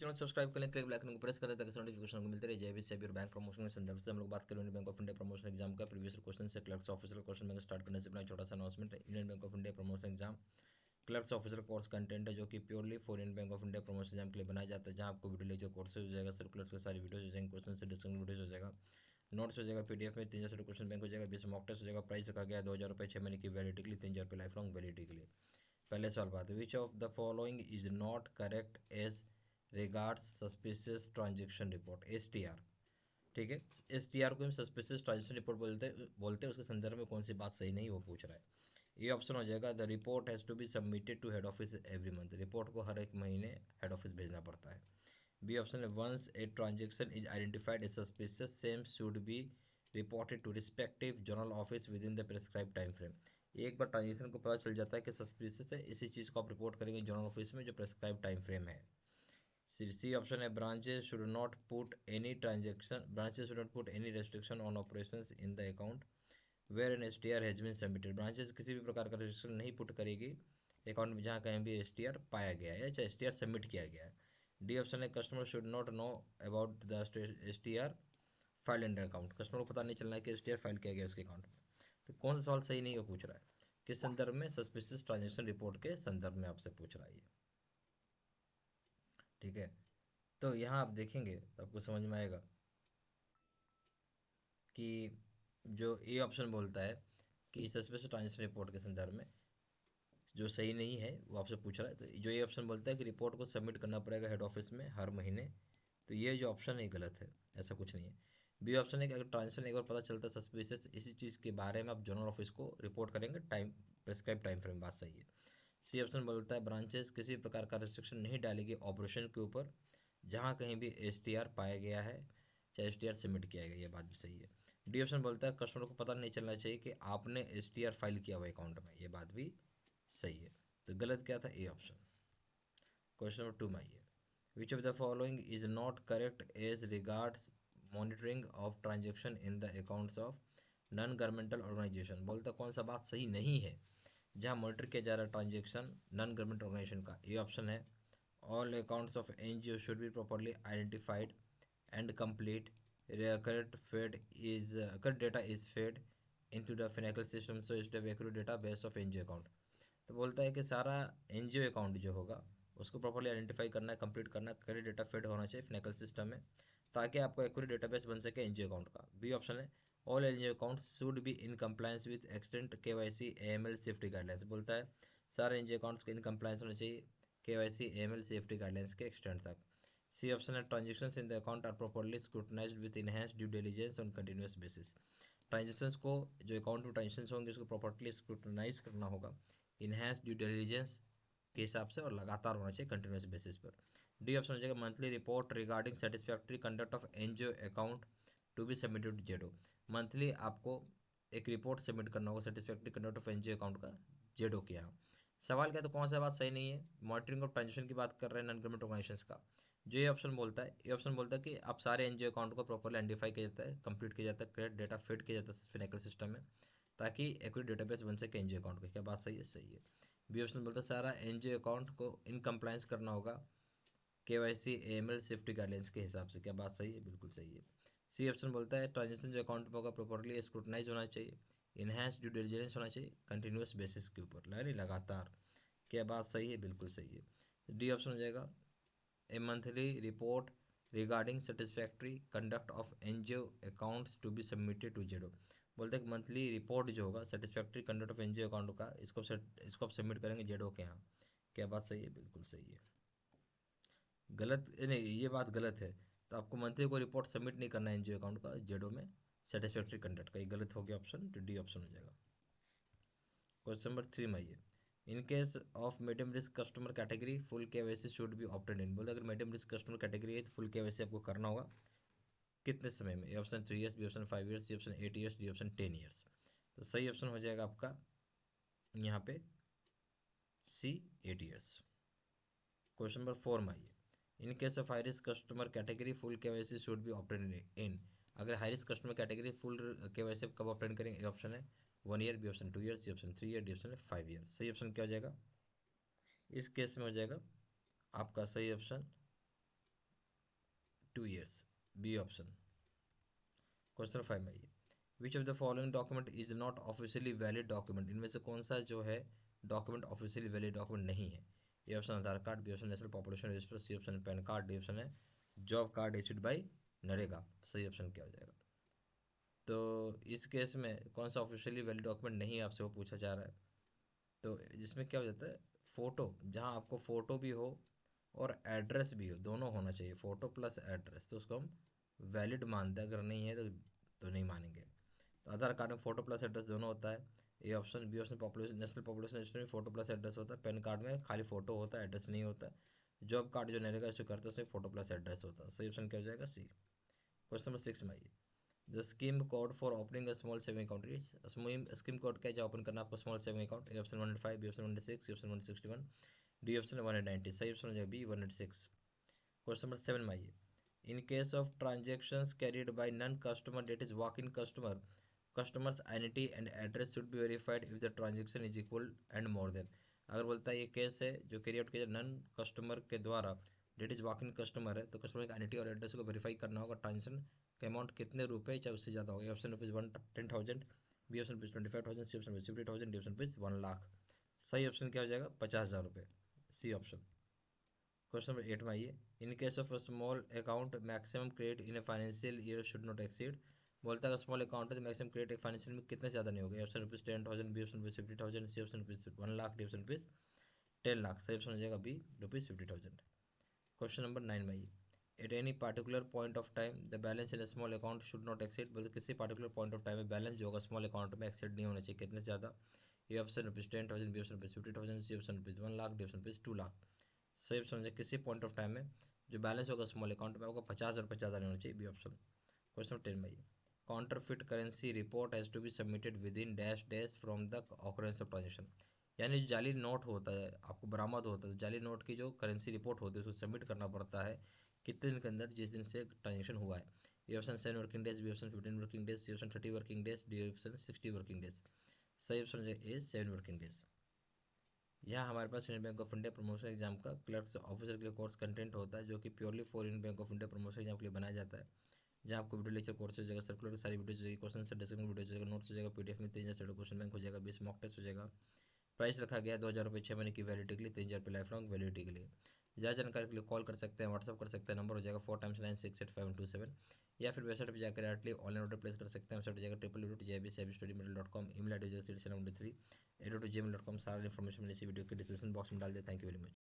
Channel subscribe करने के लिए बेल आइकन को प्रेस कर दें ताकि नोटिफिकेशन को मिलते रहे। जय भी सेबी और बैंक प्रमोशन के संदर्भ से हम लोग बात करें। Indian bank of India promotion exam का प्रीवियस क्वेश्चन से clerks officer question bank start करने से अपना छोटा सा अनाउंसमेंट है। Indian bank of India promotion exam clerks officer course content है जो कि purely for Indian bank of India promotion exam के लिए बनाया जाता है, जहां आपको वीडियो लेक्चर कोर्सेज हो जाएगा, सर्कुलर्स के सारी वीडियोज हो जाएंगे, क्वेश्चन से डिस्कशन वीडियोज हो जाएगा, नोट्स हो जाएगा, पीडीएफ में 3,000 क्वेश्चन बैंक हो जाएगा, 20 मॉक टेस्ट हो जाएगा। प्राइस रखा गया 2,000 रुपये 6 महीने की वैलिडिटी के लिए, 3,000 रुपये लाइफ लॉन्ग वैलिडिटी के लिए। पहले सवाल बात है, which of the following is not correct as regards suspicious transaction report, STR। ठीक है, STR को हम सस्पिशियस ट्रांजेक्शन रिपोर्ट बोलते हैं। उसके संदर्भ में कौन सी बात सही नहीं वो पूछ रहा है। ये ऑप्शन हो जाएगा, the report has to be submitted to head office every month. Report को हर एक महीने हेड ऑफिस भेजना पड़ता है। बी ऑप्शन है, once a transaction is identified as suspicious same should be reported to respective general office within the prescribe time frame. एक बार ट्रांजेक्शन को पता चल जाता है कि सस्पिशियस है, इसी चीज़ को आप रिपोर्ट करेंगे जनरल ऑफिस में जो प्रिस्क्राइब टाइम फ्रेम है। सी ऑप्शन है, branches should not put any restriction on operations in the account where an STR has been submitted। Branches किसी भी प्रकार का restriction नहीं पुट करेगी अकाउंट में जहाँ कहीं भी STR पाया गया है या चाहे STR सबमिट किया गया है। डी ऑप्शन है, customer should not know about the STR file in account. Customer को पता नहीं चलना है कि STR फाइल किया गया उसके अकाउंट में। तो कौन सा सवाल सही नहीं वो पूछ रहा है, किस संदर्भ में? सस्पिशियस ट्रांजेक्शन रिपोर्ट के संदर्भ में आपसे पूछ रहा है। ठीक है, तो यहाँ आप देखेंगे तो आपको समझ में आएगा कि जो ए ऑप्शन बोलता है कि सस्पेंस ट्रांजेक्शन रिपोर्ट के संदर्भ में जो सही नहीं है वो आपसे पूछ रहा है। तो जो ए ऑप्शन बोलता है कि रिपोर्ट को सबमिट करना पड़ेगा हेड ऑफिस में हर महीने, तो ये जो ऑप्शन है गलत है, ऐसा कुछ नहीं है। बी ऑप्शन है कि अगर ट्रांजेक्शन एक बार पता चलता है सस्पिशियस, इसी चीज़ के बारे में आप जनरल ऑफिस को रिपोर्ट करेंगे टाइम प्रेस्क्राइब टाइम फ्रेम, बात सही है। सी ऑप्शन बोलता है, ब्रांचेस किसी प्रकार का रिस्ट्रिक्शन नहीं डालेगी ऑपरेशन के ऊपर जहाँ कहीं भी STR पाया गया है चाहे STR सबमिट किया गया, ये बात भी सही है। डी ऑप्शन बोलता है, कस्टमर को पता नहीं चलना चाहिए कि आपने STR फाइल किया हुआ अकाउंट में, ये बात भी सही है। तो गलत क्या था? A option. क्वेश्चन नंबर 2 में आइए, which of the following is not correct as regards monitoring of transaction in the accounts of non governmental organisation. बोलता कौन सा बात सही नहीं है जहाँ मॉनिटर किया जा रहा है ट्रांजेक्शन नॉन गवर्नमेंट ऑर्गेनाइजेशन का। ए ऑप्शन है, all accounts of NGO should be properly identified and complete, current data is fed into the financial system so it's the accurate data base of NGO account. तो बोलता है कि सारा NGO account जो होगा उसको प्रॉपर्ली आइडेंटिफाई करना है, कंप्लीट करना है, क्रेडिट डेटा फेड होना चाहिए फाइनेंशियल सिस्टम में ताकि आपको एक्यूरेट डेटाबेस बन सके NGO अकाउंट का। बी ऑप्शन है, all NGO account should be in compliance with extent KYC AML safety guidelines. बोलता है सारे NGO अकाउंट्स इन कंप्लायंस होना चाहिए KYC AML सेफ्टी गाइडलाइंस के एक्सटेंट तक। सी ऑप्शन है, transactions in the account are properly scrutinised with enhanced due diligence on continuous basis. Transactions को, जो अकाउंट में ट्रांजेक्शन्स होंगे उसको प्रॉपर्ली स्क्रूटनाइज करना होगा इनहेंस ड्यू डिलिजेंस के हिसाब से और लगातार होना चाहिए कंटिन्यूस बेसिस पर। डी ऑप्शन हो जाएगा, monthly report regarding satisfactory conduct of NGO account to be submitted to जेडो। मंथली आपको एक रिपोर्ट सबमिट करना होगा satisfactory conduct of NGO account का जेडो के यहाँ। सवाल क्या, तो कौन सा बात सही नहीं है? मॉनिटरिंग ऑफ ट्रांजेक्शन की बात कर रहे हैं नॉन गवर्नमेंट ऑर्गेनाइजेशंस का। जो ये ऑप्शन बोलता है, ये ऑप्शन बोलता है कि आप सारे NGO अकाउंट को प्रॉपर्ली आइडेंटिफाई किया जाता है, कंप्लीट किया जाता है, क्रेडिट डेटा फिट किया जाता है फाइनेंशियल सिस्टम में ताकि एक्यूरेट डेटाबेस बन सके NGO अकाउंट का। क्या बात सही है? सही है। बी ऑप्शन बोलता है सारा NGO अकाउंट को इन कंप्लायंस करना होगा KYC AML सेफ्टी गाइडलाइंस के हिसाब से। क्या बात सही है? बिल्कुल सही है। सी ऑप्शन बोलता है ट्रांजेक्शन जो अकाउंट में होगा प्रॉपर्ली स्क्रूटनाइज होना चाहिए, इनहेंस ड्यू डिलिजेंस होना चाहिए कंटिन्यूस बेसिस के ऊपर, यानी लगातार। क्या बात सही है? बिल्कुल सही है। डी ऑप्शन हो जाएगा, a monthly report regarding satisfactory conduct of NGO accounts to be submitted to जेडो। बोलते हैं कि मंथली रिपोर्ट जो होगा satisfactory conduct of NGO account का, इसको आप सबमिट करेंगे जेडो के यहाँ। क्या बात सही है? बिल्कुल सही है। गलत नहीं, ये बात गलत है। तो आपको मंथली को रिपोर्ट सबमिट नहीं करना है NGO अकाउंट का जेडो में सेटिस्फैक्ट्री कंडक्ट का, ये गलत हो गया ऑप्शन, तो डी ऑप्शन हो जाएगा। क्वेश्चन नंबर 3 में आइए, in case of medium risk customer category full KYC should be opted in. बोलते अगर मीडियम रिस्क कस्टमर कैटेगरी है तो फुल KYC आपको करना होगा कितने समय में? A option 3 years, B option 5 years, C option 8 years, D option 10 years. तो सही ऑप्शन हो जाएगा आपका यहाँ पे सी, 8 ईयर्स। क्वेश्चन नंबर 4 में आइए, in case of high risk customer category full KYC should be opted in. अगर high risk customer category full KYC कब ऑप्टेड करेंगे? ए ऑप्शन है 1 year, B option 2 years, C option 3 year, D option है 5 year. सही option क्या हो जाएगा इस केस में? हो जाएगा आपका सही option 2 years, B option. Question 5 में, which of the following document is not officially valid document, इनमें से कौन सा जो है डॉक्यूमेंट ऑफिशियली वैलिड डॉक्यूमेंट नहीं है। A option Aadhaar card, B option national population register, C option PAN card, D option है job card issued by NREGA. सही ऑप्शन क्या हो जाएगा? तो इस केस में कौन सा ऑफिशियली वैलिड डॉक्यूमेंट नहीं आपसे वो पूछा जा रहा है। तो जिसमें क्या हो जाता है, फ़ोटो, जहाँ आपको फ़ोटो भी हो और एड्रेस भी हो, दोनों होना चाहिए, फ़ोटो प्लस एड्रेस, तो उसको हम वैलिड मानते हैं। अगर नहीं है तो नहीं मानेंगे। तो आधार कार्ड में फ़ोटो प्लस एड्रेस दोनों होता है, A option. B option population national population register में फ़ोटो प्लस एड्रेस होता है, पैन कार्ड में खाली फ़ोटो होता है, एड्रेस नहीं होता है। जॉब कार्ड जो नरेगा इशू करता है उसमें फ़ोटो प्लस एड्रेस होता है। सही ऑप्शन क्या हो जाएगा? सी। क्वेश्चन नंबर 6 में आइए, the scheme code for opening a small saving account is, scheme code क्या है ओपन करना आपको small saving account? A option 105, B option 106, C option 161, D option 190। सही ऑप्शन हो जाएगा बी 106। क्वेश्चन नंबर 7 में आइए, in case of transactions carried by non customer that is walk in customer, customers identity and address should be verified if the transaction is equal and more than. अगर बोलता है ये case है जो carry out किया non customer के द्वारा, that is walk in customer है, तो कस्टमर की आइडेंटिटी और एड्रेस को वेरीफाई करना होगा, ट्रांजेक्शन का अमाउंट कितने रुपए चाहे उससे ज़्यादा होगा। Option rupees 10,000, B option rupees 25,000, C option rupees 50,000, D option rupees 1,00,000। सही ऑप्शन क्या हो जाएगा? 50,000 रुपये, सी ऑप्शन। क्वेश्चन नंबर 8 में आइए, in case of a small account maximum credit in a financial year should not exceed, बोलता है अगर स्मॉल अकाउंट है तो मैक्सिमम क्रेडिट एक फाइनेंशियल में कितने ज़्यादा नहीं होगा। Option rupees 10,000, B option rupees 50,000, C option rupees 1,00,000, D option rupees 10,00,000। सही ऑप्शन हो जाएगा बी रुपीज़ 50,000। क्वेश्चन नंबर 9 में आइए, at any particular point of time the balance in small account should not exceed, बोलते किसी पार्टिकुलर पॉइंट ऑफ टाइम में balance जो होगा स्मॉल अकाउंट में एक्सीड नहीं होना चाहिए, कितने से ज़्यादा। A option rupees 10,000, B option rupees 50,000, C option rupees 1,00,000, D option rupees 2,00,000। सही ऑप्शन हो जाए किसी पॉइंट ऑफ टाइम में जो बैलेंस होगा स्मॉल अकाउंट में होगा 50 रुपये ज़्यादा नहीं होना चाहिए, बी ऑप्शन। क्वेश्चन नंबर 10 में आइए, counterfeit currency report has to be submitted within dash dash from the occurrence of transaction, यानी जाली नोट होता है आपको बरामद होता है, जाली नोट की जो करेंसी रिपोर्ट होती है उसको सबमिट करना पड़ता है कितने दिन के अंदर, जिस दिन से ट्रांजेक्शन हुआ है। A option 7 working days, B option 15 working days, C option 30 working days, D option 60 working days. सही ऑप्शन ए 7 वर्किंग डेज। यहाँ हमारे पास Union Bank of India promotion exam का क्लर्क्स ऑफिसर के लिए कोर्स कंटेंट होता है जो कि purely for Union Bank of India promotion exam के लिए बनाया जाता है, जहाँ आपको वीडियो लेक्चर कोर्स हो जाएगा, सर्कुलर की सारी वीडियो हो जाएगी, क्वेश्चन से डिस्कशन वीडियो हो जाएगा, नोट्स हो जाएगा, पीडीएफ में 3,000 क्वेश्चन बैंक हो जाएगा, 20 मॉक टेस्ट हो जाएगा। प्राइस रखा गया है 2,000 रुपये 6 महीने की वैलिडिटी के लिए, 3,000 रुपये लाइफ लॉन्ग वैलिडिटी के लिए। ज़्यादा जानकारी के लिए कॉल कर सकते हैं, व्हाट्सअप कर सकते हैं, नंबर हो जाएगा 4x9685127, या फिर वेबसाइट पर जाकर डायरेक्टली ऑनलाइन ऑर्डर प्लेस कर सकते हैं। वेबसाइट हो जाएगा www.jbstudymaterial.com, email एड्रेस 3 एट जी मेल.com, सारा इन्फॉर्मेशन मैंने इसी वीडियो के डिस्क्रिप्शन बॉक्स में डाल दिया। Thank you very much.